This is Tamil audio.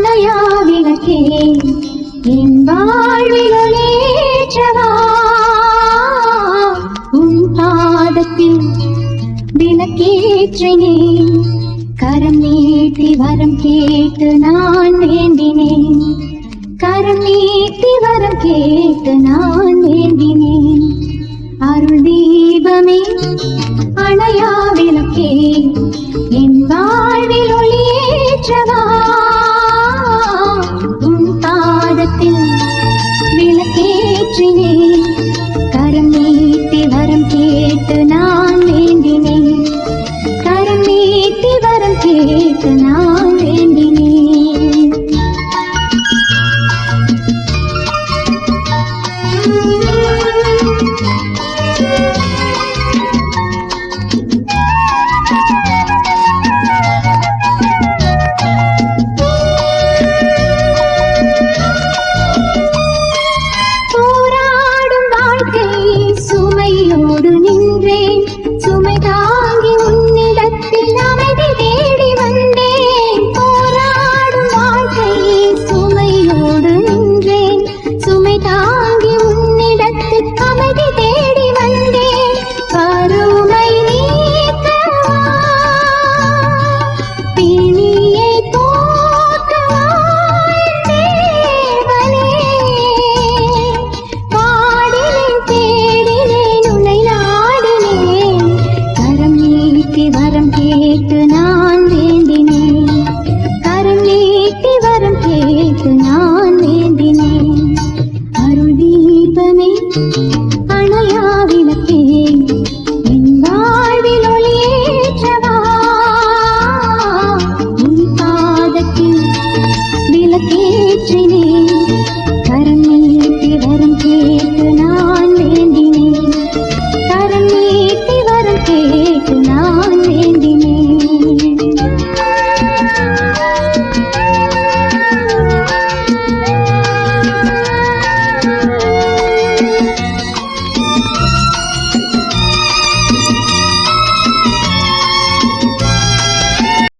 அணையா விளக்கே என் வாழ்வில் ஒளியேற்றவா உன் பாதத்தில் விளக்கேற்றினேன் கரம் நீட்டி வரம் கேட்டு நான் வேண்டினேன் கரம் நீட்டி வரம் கேட்டு நான் வேண்டினேன் அருள் தீபமே அணையா விளக்கே என் வாழ்வில் ஒளியேற்றவா உன் பாதத்தில் விளக்கேற்றினேன் கரம் நீட்டி வரம் கேட்டு நான் வேண்டினேன் கரம் நீட்டி வரம் கேட்டு நான்